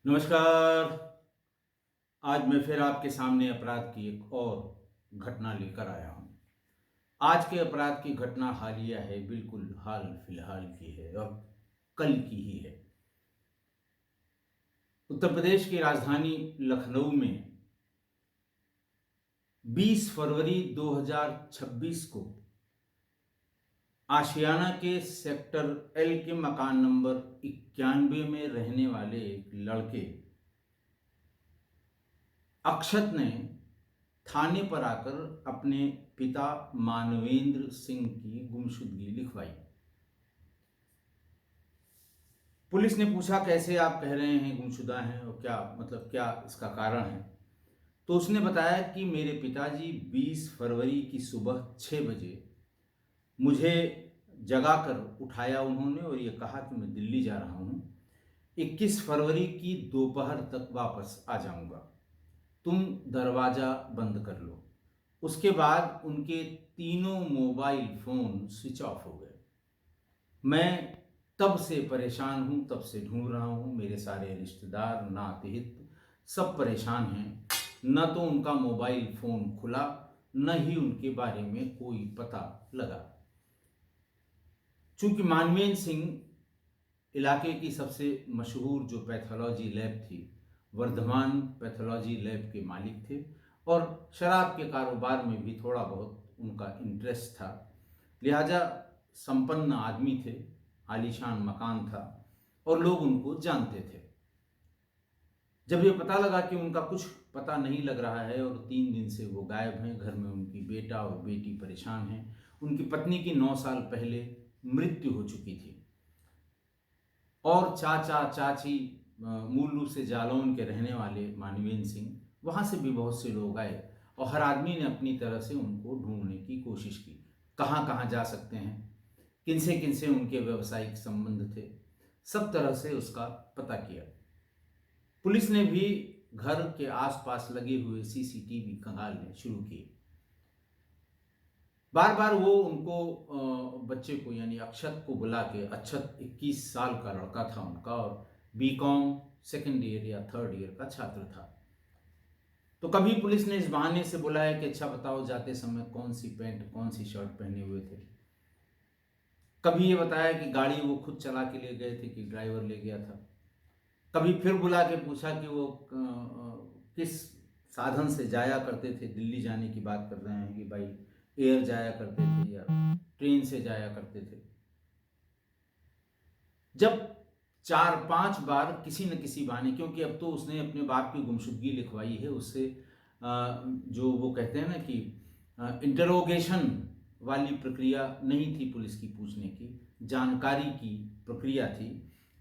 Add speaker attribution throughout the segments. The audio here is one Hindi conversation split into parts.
Speaker 1: नमस्कार। आज मैं फिर आपके सामने अपराध की एक और घटना लेकर आया हूँ। आज के अपराध की घटना हालिया है, बिल्कुल हाल फिलहाल की है और कल की ही है। उत्तर प्रदेश की राजधानी लखनऊ में 20 फरवरी 2026 को आशियाना के सेक्टर एल के मकान नंबर 91 में रहने वाले एक लड़के अक्षत ने थाने पर आकर अपने पिता मानवेंद्र सिंह की गुमशुदगी लिखवाई। पुलिस ने पूछा कैसे आप कह रहे हैं गुमशुदा हैं और क्या इसका कारण है। तो उसने बताया कि मेरे पिताजी 20 फरवरी की सुबह 6 बजे मुझे जगाकर उठाया उन्होंने और ये कहा कि मैं दिल्ली जा रहा हूँ, 21 फरवरी की दोपहर तक वापस आ जाऊंगा, तुम दरवाज़ा बंद कर लो। उसके बाद उनके तीनों मोबाइल फ़ोन स्विच ऑफ हो गए। मैं तब से परेशान हूँ, तब से ढूंढ रहा हूँ। मेरे सारे रिश्तेदार नातेहित सब परेशान हैं। न तो उनका मोबाइल फ़ोन खुला, न ही उनके बारे में कोई पता लगा। चूंकि मानवेंद्र सिंह इलाके की सबसे मशहूर जो पैथोलॉजी लैब थी, वर्धमान पैथोलॉजी लैब के मालिक थे और शराब के कारोबार में भी थोड़ा बहुत उनका इंटरेस्ट था, लिहाजा संपन्न आदमी थे, आलीशान मकान था और लोग उनको जानते थे। जब ये पता लगा कि उनका कुछ पता नहीं लग रहा है और 3 दिन से वो गायब हैं, घर में उनकी बेटा और बेटी परेशान हैं, उनकी पत्नी की 9 साल पहले मृत्यु हो चुकी थी और चाचा चाची मूल रूप से जालौन के रहने वाले मानवेंद्र सिंह, वहाँ से भी बहुत से लोग आए और हर आदमी ने अपनी तरह से उनको ढूंढने की कोशिश की। कहाँ कहाँ जा सकते हैं, किन से उनके व्यावसायिक संबंध थे, सब तरह से उसका पता किया। पुलिस ने भी घर के आसपास लगे हुए सीसीटीवी खंगालने शुरू किए। बार बार वो उनको बच्चे को यानी अक्षत को बुला के, अक्षत 21 साल का लड़का था उनका और बीकॉम सेकेंड ईयर या थर्ड ईयर का छात्र था। तो कभी पुलिस ने इस बहाने से बुलाया कि अच्छा बताओ जाते समय कौन सी पैंट कौन सी शर्ट पहने हुए थे। कभी ये बताया कि गाड़ी वो खुद चला के ले गए थे कि ड्राइवर ले गया था। कभी फिर बुला के पूछा कि वो किस साधन से जाया करते थे, दिल्ली जाने की बात कर रहे हैं कि भाई एयर जाया करते थे या ट्रेन से जाया करते थे। जब 4-5 बार किसी न किसी बहाने, क्योंकि अब तो उसने अपने बाप की गुमशुदगी लिखवाई है, उससे जो वो कहते हैं ना कि इंटरोगेशन वाली प्रक्रिया नहीं थी पुलिस की पूछने की, जानकारी की प्रक्रिया थी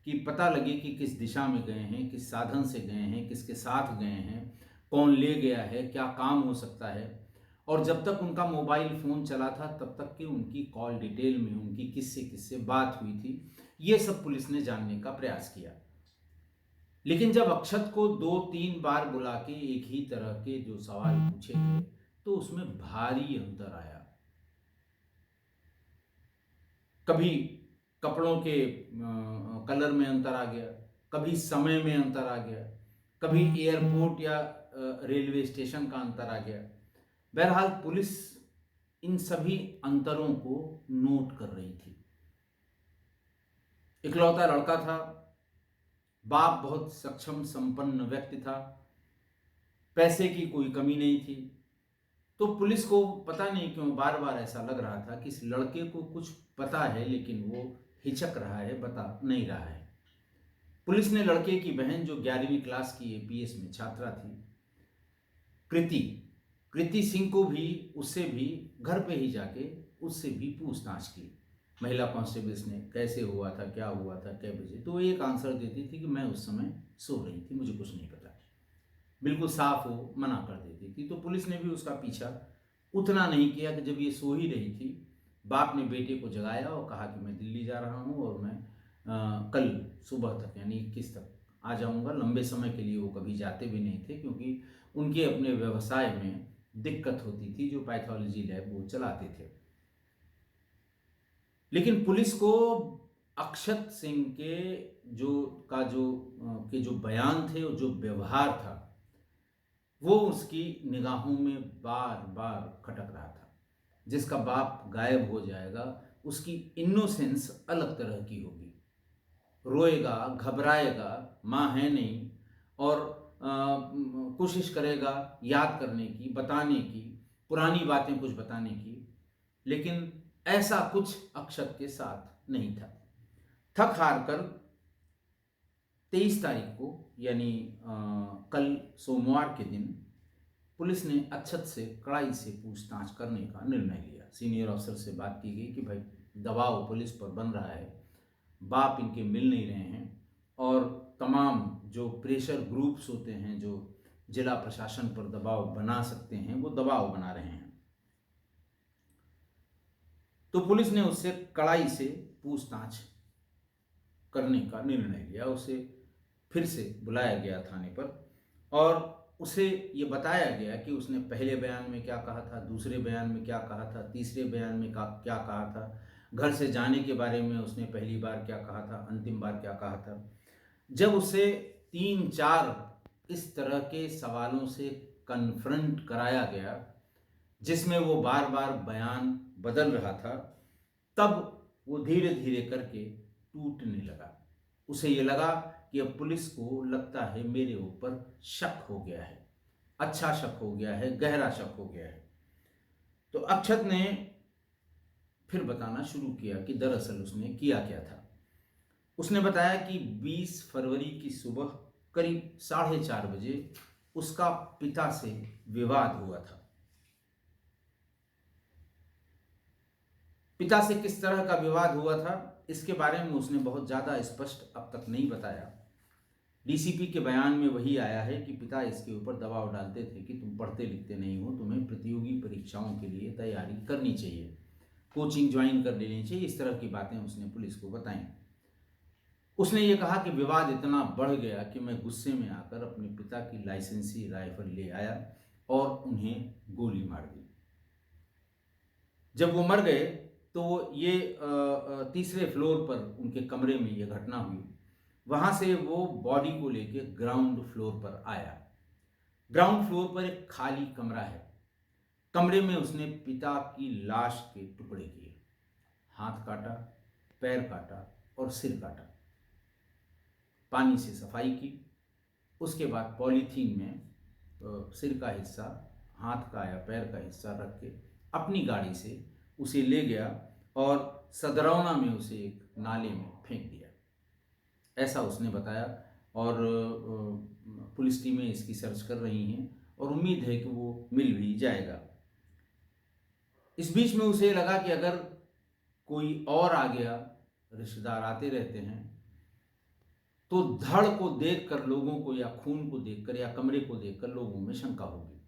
Speaker 1: कि पता लगे कि किस दिशा में गए हैं, किस साधन से गए हैं, किसके साथ गए हैं, कौन ले गया है, क्या काम हो सकता है। और जब तक उनका मोबाइल फ़ोन चला था तब तक कि उनकी कॉल डिटेल में उनकी किससे किससे बात हुई थी, ये सब पुलिस ने जानने का प्रयास किया। लेकिन जब अक्षत को 2-3 बार बुला के एक ही तरह के जो सवाल पूछे गए तो उसमें भारी अंतर आया। कभी कपड़ों के कलर में अंतर आ गया, कभी समय में अंतर आ गया, कभी एयरपोर्ट या रेलवे स्टेशन का अंतर आ गया। बहरहाल पुलिस इन सभी अंतरों को नोट कर रही थी। इकलौता लड़का था, बाप बहुत सक्षम संपन्न व्यक्ति था, पैसे की कोई कमी नहीं थी। तो पुलिस को पता नहीं क्यों बार बार ऐसा लग रहा था कि इस लड़के को कुछ पता है लेकिन वो हिचक रहा है, बता नहीं रहा है। पुलिस ने लड़के की बहन जो 11वीं क्लास की एपीएस में छात्रा थी, कृति कृति सिंह को भी, उससे भी घर पे ही जाके उससे भी पूछताछ की। महिला कांस्टेबल्स ने कैसे हुआ था, क्या हुआ था, कै बजे, तो वो एक आंसर देती थी कि मैं उस समय सो रही थी, मुझे कुछ नहीं पता। बिल्कुल साफ वो मना कर देती थी। तो पुलिस ने भी उसका पीछा उतना नहीं किया कि जब ये सो ही रही थी, बाप ने बेटे को जगाया और कहा कि मैं दिल्ली जा रहा हूँ और मैं कल सुबह तक यानी 21 तक आ जाऊँगा। लंबे समय के लिए वो कभी जाते भी नहीं थे क्योंकि उनके अपने व्यवसाय में दिक्कत होती थी, जो पैथोलॉजी लैब वो चलाते थे। लेकिन पुलिस को अक्षत सिंह के जो बयान थे और जो व्यवहार था वो उसकी निगाहों में बार बार खटक रहा था। जिसका बाप गायब हो जाएगा उसकी इनोसेंस अलग तरह की होगी, रोएगा, घबराएगा, माँ है नहीं, और कोशिश करेगा याद करने की, बताने की, पुरानी बातें कुछ बताने की, लेकिन ऐसा कुछ अक्षत के साथ नहीं था। थक हार कर 23 तारीख को यानी कल सोमवार के दिन पुलिस ने अक्षत से कड़ाई से पूछताछ करने का निर्णय लिया। सीनियर अफसर से बात की गई कि भाई दबाव पुलिस पर बन रहा है, बाप इनके मिल नहीं रहे हैं, और तमाम जो प्रेशर ग्रुप्स होते हैं जो जिला प्रशासन पर दबाव बना सकते हैं वो दबाव बना रहे हैं। तो पुलिस ने उससे कड़ाई से पूछताछ करने का निर्णय लिया। उसे फिर से बुलाया गया थाने पर और उसे ये बताया गया कि उसने पहले बयान में क्या कहा था, दूसरे बयान में क्या कहा था, तीसरे बयान में क्या कहा था, घर से जाने के बारे में उसने पहली बार क्या कहा था, अंतिम बार क्या कहा था। जब उसे 3-4 इस तरह के सवालों से कन्फ्रंट कराया गया जिसमें वो बार बार बयान बदल रहा था, तब वो धीरे धीरे करके टूटने लगा। उसे ये लगा कि अब पुलिस को लगता है मेरे ऊपर शक हो गया है, अच्छा शक हो गया है, गहरा शक हो गया है। तो अक्षत ने फिर बताना शुरू किया कि दरअसल उसने किया क्या था। उसने बताया कि 20 फरवरी की सुबह करीब 4:30 बजे उसका पिता से विवाद हुआ था। पिता से किस तरह का विवाद हुआ था इसके बारे में उसने बहुत ज़्यादा स्पष्ट अब तक नहीं बताया। डीसीपी के बयान में वही आया है कि पिता इसके ऊपर दबाव डालते थे कि तुम पढ़ते लिखते नहीं हो, तुम्हें प्रतियोगी परीक्षाओं के लिए तैयारी करनी चाहिए, कोचिंग ज्वाइन कर लेनी चाहिए, इस तरह की बातें उसने पुलिस को बताई। उसने ये कहा कि विवाद इतना बढ़ गया कि मैं गुस्से में आकर अपने पिता की लाइसेंसी राइफल ले आया और उन्हें गोली मार दी। जब वो मर गए तो ये तीसरे फ्लोर पर उनके कमरे में ये घटना हुई। वहां से वो बॉडी को लेके ग्राउंड फ्लोर पर आया। ग्राउंड फ्लोर पर एक खाली कमरा है। कमरे में उसने पिता की लाश के टुकड़े किए, हाथ काटा, पैर काटा और सिर काटा, पानी से सफाई की। उसके बाद पॉलीथीन में सिर का हिस्सा, हाथ का या पैर का हिस्सा रख के अपनी गाड़ी से उसे ले गया और सदरौना में उसे एक नाले में फेंक दिया, ऐसा उसने बताया। और पुलिस टीमें इसकी सर्च कर रही हैं और उम्मीद है कि वो मिल भी जाएगा। इस बीच में उसे लगा कि अगर कोई और आ गया, रिश्तेदार आते रहते हैं, तो धड़ को देखकर लोगों को या खून को देखकर या कमरे को देखकर लोगों में शंका होगी।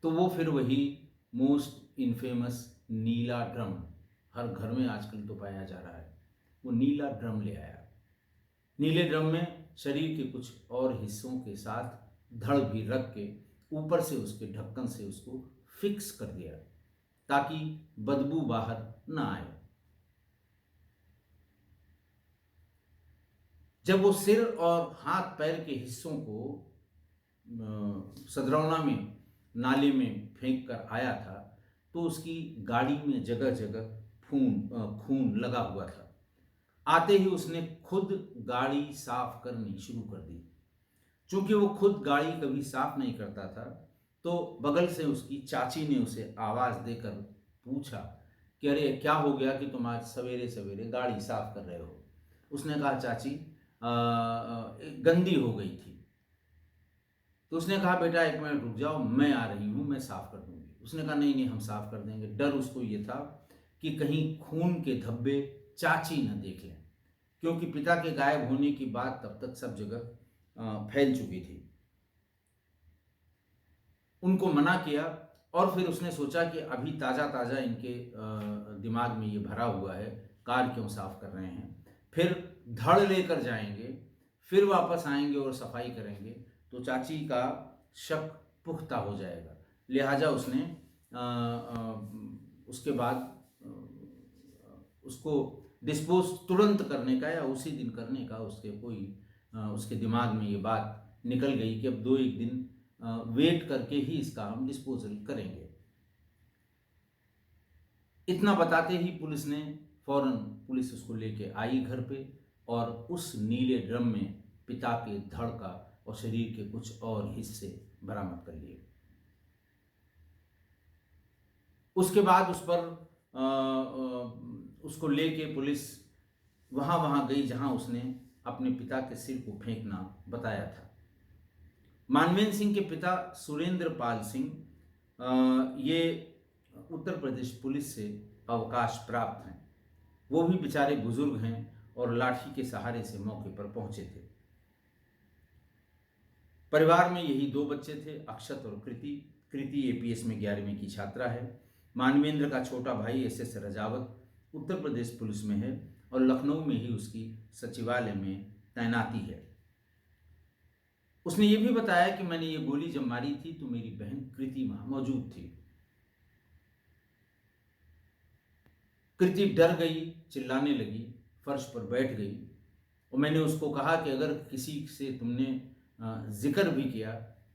Speaker 1: तो वो फिर वही मोस्ट इनफेमस नीला ड्रम, हर घर में आजकल तो पाया जा रहा है, वो नीला ड्रम ले आया। नीले ड्रम में शरीर के कुछ और हिस्सों के साथ धड़ भी रख के ऊपर से उसके ढक्कन से उसको फिक्स कर दिया ताकि बदबू बाहर ना आए। जब वो सिर और हाथ पैर के हिस्सों को सदरौना में नाले में फेंक कर आया था तो उसकी गाड़ी में जगह जगह खून लगा हुआ था। आते ही उसने खुद गाड़ी साफ करनी शुरू कर दी। चूंकि वो खुद गाड़ी कभी साफ नहीं करता था तो बगल से उसकी चाची ने उसे आवाज देकर पूछा कि अरे क्या हो गया कि तुम आज सवेरे सवेरे गाड़ी साफ कर रहे हो। उसने कहा चाची गंदी हो गई थी। तो उसने कहा बेटा एक मिनट रुक जाओ, मैं आ रही हूँ, मैं साफ कर दूंगी। उसने कहा नहीं नहीं हम साफ कर देंगे। डर उसको ये था कि कहीं खून के धब्बे चाची न देख लें, क्योंकि पिता के गायब होने की बात तब तक सब जगह फैल चुकी थी। उनको मना किया और फिर उसने सोचा कि अभी ताज़ा ताज़ा इनके दिमाग में ये भरा हुआ है, कार क्यों साफ कर रहे हैं, फिर धड़ लेकर जाएंगे, फिर वापस आएंगे और सफाई करेंगे तो चाची का शक पुख्ता हो जाएगा। लिहाजा उसने उसके बाद उसको डिस्पोज तुरंत करने का या उसी दिन करने का उसके दिमाग में ये बात निकल गई कि अब 2-1 दिन वेट करके ही इसका हम डिस्पोजल करेंगे। इतना बताते ही पुलिस उसको लेके आई घर पे और उस नीले ड्रम में पिता के धड़ का और शरीर के कुछ और हिस्से बरामद कर लिए। उसके बाद उसको लेके पुलिस वहां गई जहां उसने अपने पिता के सिर को फेंकना बताया था। मानवेंद्र सिंह के पिता सुरेंद्र पाल सिंह ये उत्तर प्रदेश पुलिस से अवकाश प्राप्त हैं। वो भी बेचारे बुजुर्ग हैं और लाठी के सहारे से मौके पर पहुंचे थे। परिवार में यही 2 बच्चे थे, अक्षत और कृति। कृति एपीएस में 11वीं की छात्रा है। मानवेंद्र का छोटा भाई एसएस रजावत उत्तर प्रदेश पुलिस में है और लखनऊ में ही उसकी सचिवालय में तैनाती है। उसने ये भी बताया कि मैंने ये गोली जब मारी थी तो मेरी बहन कृति वहां मौजूद थी। कृति डर गई, चिल्लाने लगी, फर्श पर बैठ गई और मैंने उसको कहा कि अगर किसी से तुमने जिक्र भी किया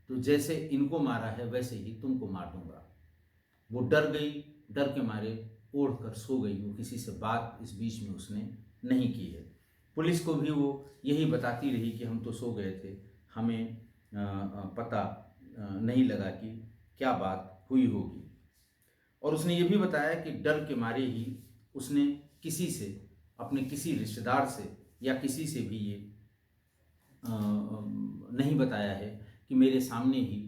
Speaker 1: तो जैसे इनको मारा है वैसे ही तुमको मार दूंगा। वो डर गई, डर के मारे ओढ़ कर सो गई। वो किसी से बात इस बीच में उसने नहीं की है। पुलिस को भी वो यही बताती रही कि हम तो सो गए थे, हमें पता नहीं लगा कि क्या बात हुई होगी। और उसने ये भी बताया कि डर के मारे ही उसने किसी से, अपने किसी रिश्तेदार से या किसी से भी ये नहीं बताया है कि मेरे सामने ही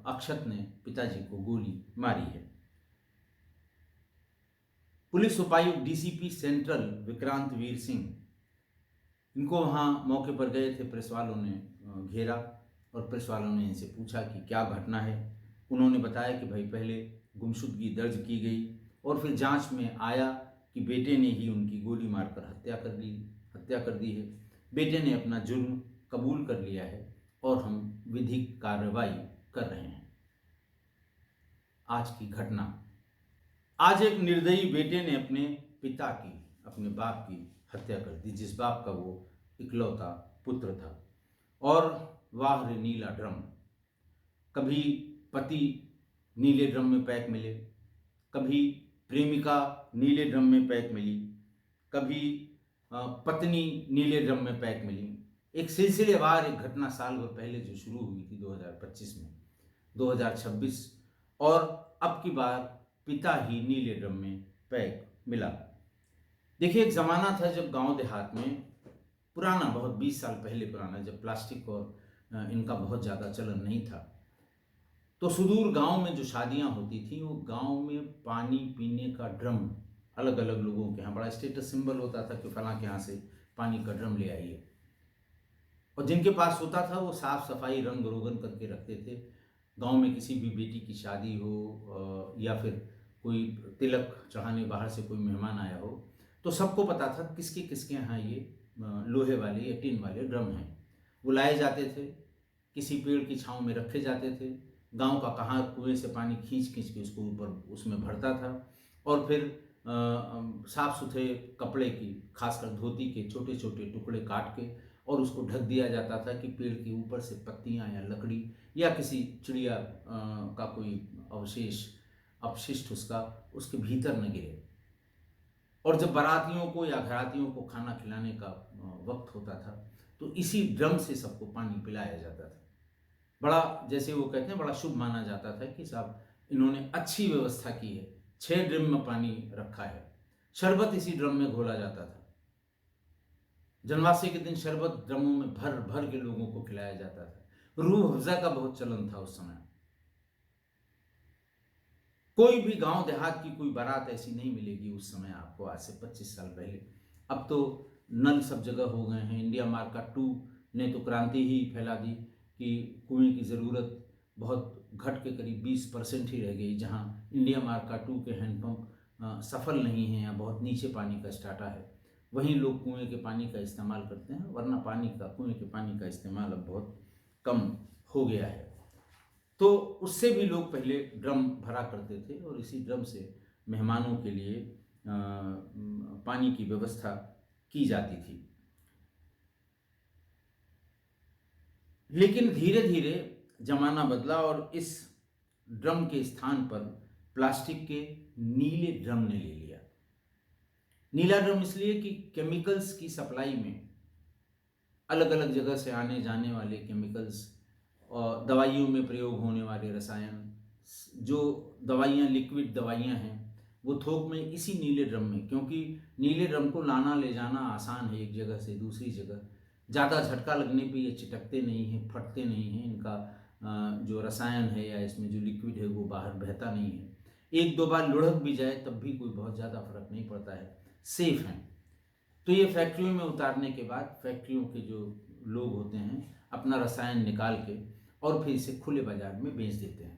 Speaker 1: अक्षत ने पिताजी को गोली मारी है। पुलिस उपायुक्त डीसीपी सेंट्रल विक्रांत वीर सिंह, इनको वहाँ मौके पर गए थे। प्रेस वालों ने घेरा और प्रेस वालों ने इनसे पूछा कि क्या घटना है। उन्होंने बताया कि भाई पहले गुमशुदगी दर्ज की गई और फिर जांच में आया कि बेटे ने ही उनकी गोली मारकर हत्या कर दी है। बेटे ने अपना जुर्म कबूल कर लिया है और हम विधिक कार्रवाई कर रहे हैं। आज की घटना, आज एक निर्दयी बेटे ने अपने पिता की, अपने बाप की हत्या कर दी, जिस बाप का वो इकलौता पुत्र था। और वाह रे नीला ड्रम, कभी पति नीले ड्रम में पैक मिले, कभी प्रेमिका नीले ड्रम में पैक मिली, कभी पत्नी नीले ड्रम में पैक मिली। एक सिलसिलेवार एक घटना साल भर पहले जो शुरू हुई थी 2025 में, 2026 और अब की बार पिता ही नीले ड्रम में पैक मिला। देखिए, एक ज़माना था जब गांव देहात में, पुराना, बहुत 20 साल पहले पुराना, जब प्लास्टिक और इनका बहुत ज़्यादा चलन नहीं था, तो सुदूर गांव में जो शादियां होती थी वो गांव में पानी पीने का ड्रम अलग अलग लोगों के यहाँ बड़ा स्टेटस सिंबल होता था कि फलां के यहाँ से पानी का ड्रम ले आइए। और जिनके पास होता था वो साफ सफाई रंग रोगन करके रखते थे। गांव में किसी भी बेटी की शादी हो या फिर कोई तिलक चढ़ाने बाहर से कोई मेहमान आया हो तो सबको पता था किसके किसके यहाँ ये लोहे वाले या टिन वाले ड्रम हैं। वो लाए जाते थे, किसी पेड़ की छांव में रखे जाते थे। गांव का कहाँ कुएं से पानी खींच खींच के उसको ऊपर उसमें भरता था और फिर साफ सुथरे कपड़े की, खासकर धोती के छोटे छोटे टुकड़े काट के और उसको ढक दिया जाता था कि पेड़ के ऊपर से पत्तियां या लकड़ी या किसी चिड़िया का कोई अपशिष्ट उसके भीतर न गिरे। और जब बारातियों को या घरातियों को खाना खिलाने का वक्त होता था तो इसी ड्रम से सबको पानी पिलाया जाता था। बड़ा, जैसे वो कहते हैं, बड़ा शुभ माना जाता था कि साहब इन्होंने अच्छी व्यवस्था की है, 6 ड्रम में पानी रखा है। शरबत इसी ड्रम में घोला जाता था। जनवासे के दिन शरबत ड्रमों में भर भर के लोगों को खिलाया जाता था। रूह अफ़ज़ा का बहुत चलन था उस समय। कोई भी गांव देहात की कोई बारात ऐसी नहीं मिलेगी उस समय आपको, आज से 25 साल पहले। अब तो नल सब जगह हो गए हैं। इंडिया मार्का 2 ने तो क्रांति ही फैला दी कि कुएं की ज़रूरत बहुत घट के करीब 20% ही रह गई। जहां इंडिया मार्का 2 के हैंडपम्प सफल नहीं हैं या बहुत नीचे पानी का स्टाटा है, वहीं लोग कुएं के पानी का इस्तेमाल करते हैं। वरना कुएं के पानी का इस्तेमाल अब बहुत कम हो गया है। तो उससे भी लोग पहले ड्रम भरा करते थे और इसी ड्रम से मेहमानों के लिए पानी की व्यवस्था की जाती थी। लेकिन धीरे धीरे जमाना बदला और इस ड्रम के स्थान पर प्लास्टिक के नीले ड्रम ने ले लिया। नीला ड्रम इसलिए कि केमिकल्स की सप्लाई में अलग अलग जगह से आने जाने वाले केमिकल्स और दवाइयों में प्रयोग होने वाले रसायन, जो दवाइयाँ लिक्विड दवाइयाँ हैं, वो थोक में इसी नीले ड्रम में, क्योंकि नीले ड्रम को लाना ले जाना आसान है एक जगह से दूसरी जगह, ज़्यादा झटका लगने पे ये चिटकते नहीं हैं, फटते नहीं हैं, इनका जो रसायन है या इसमें जो लिक्विड है वो बाहर बहता नहीं है। एक दो बार लुढ़क भी जाए तब भी कोई बहुत ज़्यादा फर्क नहीं पड़ता है, सेफ हैं। तो ये फैक्ट्रियों में उतारने के बाद फैक्ट्रियों के जो लोग होते हैं अपना रसायन निकाल के और फिर इसे खुले बाजार में बेच देते हैं।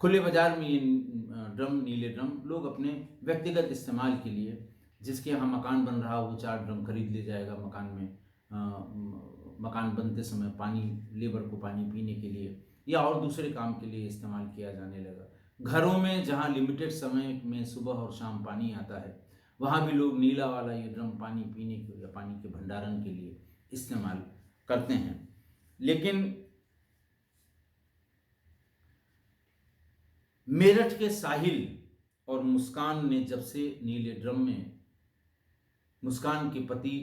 Speaker 1: खुले बाजार में ये ड्रम, नीले ड्रम लोग अपने व्यक्तिगत इस्तेमाल के लिए, जिसके यहाँ मकान बन रहा वो 4 ड्रम खरीद ले जाएगा मकान में, मकान बनते समय पानी, लेबर को पानी पीने के लिए या और दूसरे काम के लिए इस्तेमाल किया जाने लगा। घरों में जहाँ लिमिटेड समय में सुबह और शाम पानी आता है, वहाँ भी लोग नीला वाला ये ड्रम पानी पीने के या पानी के भंडारण के लिए इस्तेमाल करते हैं। लेकिन मेरठ के साहिल और मुस्कान ने जब से नीले ड्रम में मुस्कान के पति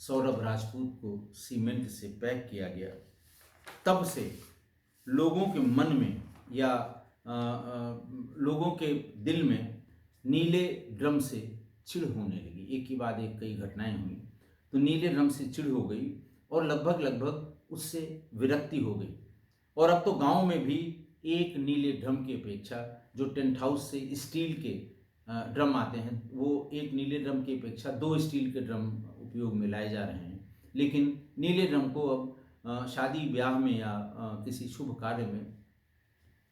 Speaker 1: सौरभ राजपूत को सीमेंट से पैक किया गया, तब से लोगों के मन में या लोगों के दिल में नीले ड्रम से चिढ़ होने लगी। एक के बाद एक कई घटनाएं हुई तो नीले ड्रम से चिढ़ हो गई और लगभग उससे विरक्ति हो गई। और अब तो गांव में भी एक नीले ड्रम की अपेक्षा, जो टेंट हाउस से स्टील के ड्रम आते हैं, वो एक नीले ड्रम की अपेक्षा 2 स्टील के ड्रम उपयोग में लाए जा रहे हैं। लेकिन नीले ड्रम को अब शादी ब्याह में या किसी शुभ कार्य में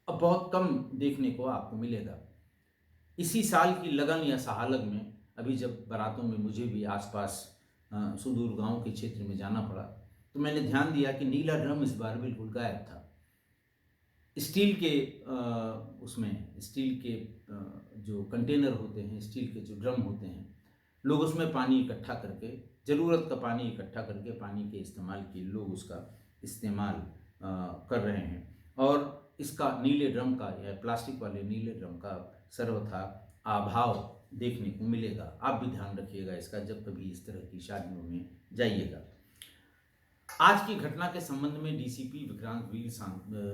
Speaker 1: अब बहुत कम देखने को आपको मिलेगा। इसी साल की लगन या सहालग में अभी जब बारातों में मुझे भी आसपास सुदूर गांव के क्षेत्र में जाना पड़ा तो मैंने ध्यान दिया कि नीला ड्रम इस बार बिल्कुल गायब था। स्टील के उसमें स्टील के जो कंटेनर होते हैं, स्टील के जो ड्रम होते हैं, लोग उसमें पानी इकट्ठा करके, ज़रूरत का पानी इकट्ठा करके पानी के इस्तेमाल के लोग उसका इस्तेमाल कर रहे हैं। और इसका नीले ड्रम का या प्लास्टिक वाले नीले ड्रम का सर्वथा अभाव देखने को मिलेगा। आप भी ध्यान रखिएगा इसका जब कभी इस तरह की शादियों में जाइएगा। आज की घटना के संबंध में डीसीपी विक्रांत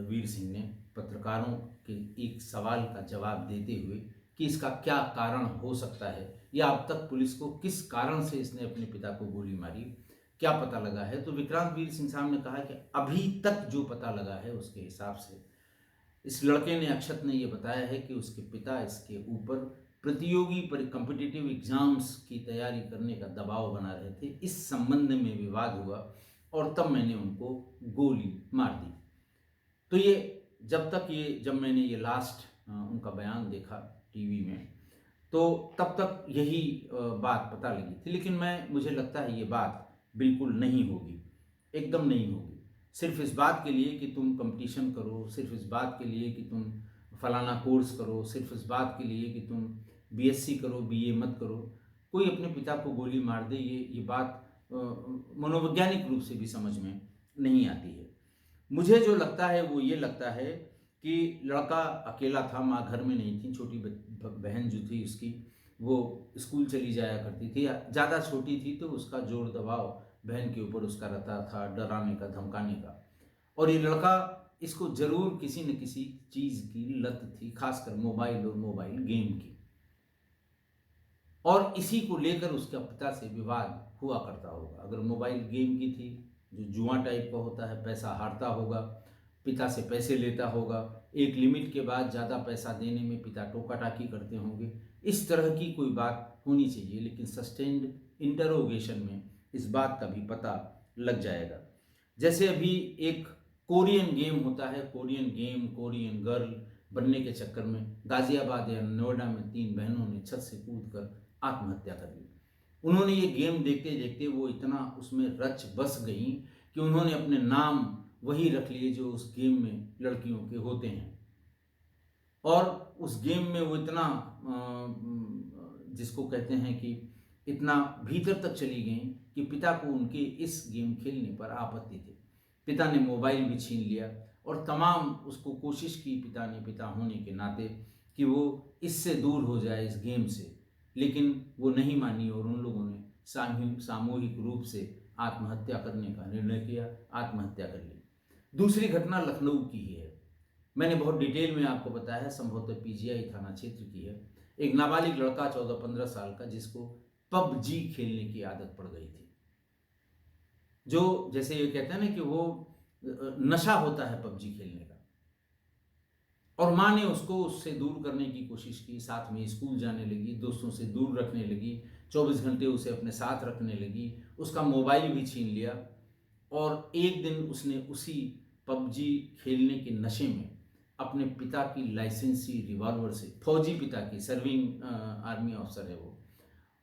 Speaker 1: वीर सिंह ने पत्रकारों के एक सवाल का जवाब देते हुए कि इसका क्या कारण हो सकता है या अब तक पुलिस को किस कारण से इसने अपने पिता को गोली मारी, क्या पता लगा है, तो विक्रांत वीर सिंह साहब ने कहा कि अभी तक जो पता लगा है उसके हिसाब से इस लड़के ने, अक्षत ने, ये बताया है कि उसके पिता इसके ऊपर प्रतियोगी कॉम्पिटिटिव एग्जाम्स की तैयारी करने का दबाव बना रहे थे। इस संबंध में विवाद हुआ और तब मैंने उनको गोली मार दी। तो ये जब मैंने ये लास्ट उनका बयान देखा टीवी में तो तब तक यही बात पता लगी थी। लेकिन मुझे लगता है ये बात बिल्कुल नहीं होगी, एकदम नहीं होगी। सिर्फ इस बात के लिए कि तुम कंपटीशन करो, सिर्फ इस बात के लिए कि तुम फलाना कोर्स करो, सिर्फ इस बात के लिए कि तुम बीएससी करो, बीए मत करो, कोई अपने पिता को गोली मार दे, ये बात मनोवैज्ञानिक रूप से भी समझ में नहीं आती है। मुझे जो लगता है वो ये लगता है कि लड़का अकेला था, माँ घर में नहीं थी, छोटी बहन जो थी उसकी वो स्कूल चली जाया करती थी, ज़्यादा छोटी थी तो उसका जोर दबाव बहन के ऊपर उसका रहता था, डराने का, धमकाने का। और ये लड़का, इसको ज़रूर किसी न किसी चीज़ की लत थी, खासकर मोबाइल और मोबाइल गेम की, और इसी को लेकर उसका पिता से विवाद हुआ करता होगा। अगर मोबाइल गेम की थी, जो जुआ टाइप का होता है, पैसा हारता होगा, पिता से पैसे लेता होगा, एक लिमिट के बाद ज़्यादा पैसा देने में पिता टोका टाकी करते होंगे, इस तरह की कोई बात होनी चाहिए। लेकिन सस्टेन्ड इंटरोगेशन में इस बात का भी पता लग जाएगा। जैसे अभी एक कोरियन गेम होता है, कोरियन गेम, कोरियन गर्ल बनने के चक्कर में गाजियाबाद या नोएडा में 3 बहनों ने छत से कूद कर आत्महत्या कर ली। उन्होंने ये गेम देखते देखते वो इतना उसमें रच बस गई कि उन्होंने अपने नाम वही रख लिए जो उस गेम में लड़कियों के होते हैं। और उस गेम में वो इतना जिसको कहते हैं कि इतना भीतर तक चली गई कि पिता को उनके इस गेम खेलने पर आपत्ति थी। पिता ने मोबाइल भी छीन लिया और तमाम उसको कोशिश की पिता ने, पिता होने के नाते, कि वो इससे दूर हो जाए इस गेम से, लेकिन वो नहीं मानी और उन लोगों ने सामूहिक रूप से आत्महत्या करने का निर्णय किया, आत्महत्या कर ली। दूसरी घटना लखनऊ की ही है। मैंने बहुत डिटेल में आपको बताया है, संभवतः पीजीआई थाना क्षेत्र की है। एक नाबालिग लड़का 14-15 साल का, जिसको पबजी खेलने की आदत पड़ गई थी। जो जैसे ये कहते हैं ना कि वो नशा होता है पबजी खेलने का, और माँ ने उसको उससे दूर करने की कोशिश की। साथ में स्कूल जाने लगी, दोस्तों से दूर रखने लगी, 24 घंटे उसे अपने साथ रखने लगी, उसका मोबाइल भी छीन लिया। और एक दिन उसने उसी पबजी खेलने के नशे में अपने पिता की लाइसेंसी रिवॉल्वर से, फौजी पिता की, सर्विंग आर्मी ऑफिसर है वो,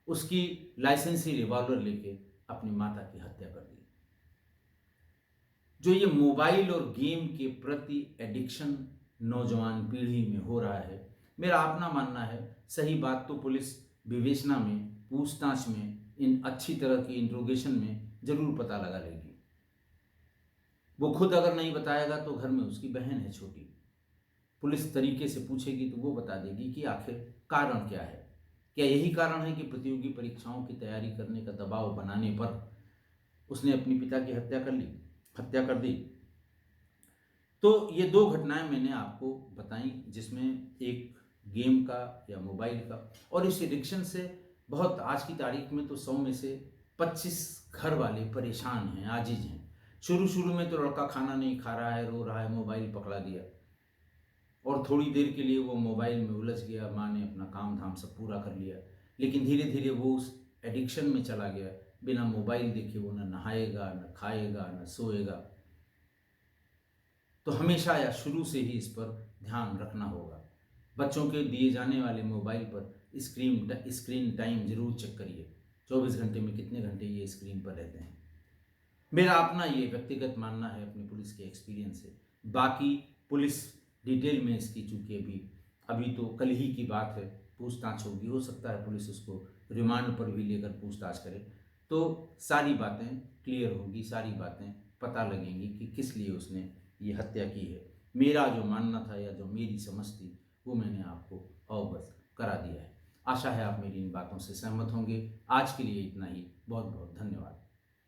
Speaker 1: उसकी लाइसेंसी रिवॉल्वर लेके अपनी माता की हत्या कर दी। जो ये मोबाइल और गेम के प्रति एडिक्शन नौजवान पीढ़ी में हो रहा है, मेरा अपना मानना है, सही बात तो पुलिस विवेचना में, पूछताछ में, इन अच्छी तरह की इंट्रोगेशन में जरूर पता लगा लेगी। वो खुद अगर नहीं बताएगा तो घर में उसकी बहन है छोटी, पुलिस तरीके से पूछेगी तो वो बता देगी कि आखिर कारण क्या है। क्या यही कारण है कि प्रतियोगी परीक्षाओं की तैयारी करने का दबाव बनाने पर उसने अपने पिता की हत्या कर दी। तो ये दो घटनाएं मैंने आपको बताई, जिसमें एक गेम का या मोबाइल का, और इस एडिक्शन से बहुत, आज की तारीख में तो 100 में से 25 घर वाले परेशान हैं, आजिज हैं। शुरू शुरू में तो लड़का खाना नहीं खा रहा है, रो रहा है, मोबाइल पकड़ा दिया और थोड़ी देर के लिए वो मोबाइल में उलझ गया, माँ ने अपना काम धाम सब पूरा कर लिया, लेकिन धीरे धीरे वो उस एडिक्शन में चला गया। बिना मोबाइल देखे वो न नहाएगा, न खाएगा, न सोएगा। तो हमेशा या शुरू से ही इस पर ध्यान रखना होगा। बच्चों के दिए जाने वाले मोबाइल पर स्क्रीन टाइम जरूर चेक करिए, 24 घंटे में कितने घंटे ये स्क्रीन पर रहते हैं। मेरा अपना ये व्यक्तिगत मानना है अपनी पुलिस के एक्सपीरियंस से। बाकी पुलिस डिटेल में इसकी, चूंकि अभी तो कल ही की बात है, पूछताछ होगी, हो सकता है पुलिस उसको रिमांड पर भी लेकर पूछताछ करे, तो सारी बातें क्लियर होगी, सारी बातें पता लगेंगी कि किस लिए उसने ये हत्या की है। मेरा जो मानना था या जो मेरी समझ थी वो मैंने आपको अवगत करा दिया है। आशा है आप मेरी इन बातों से सहमत होंगे। आज के लिए इतना ही। बहुत बहुत धन्यवाद।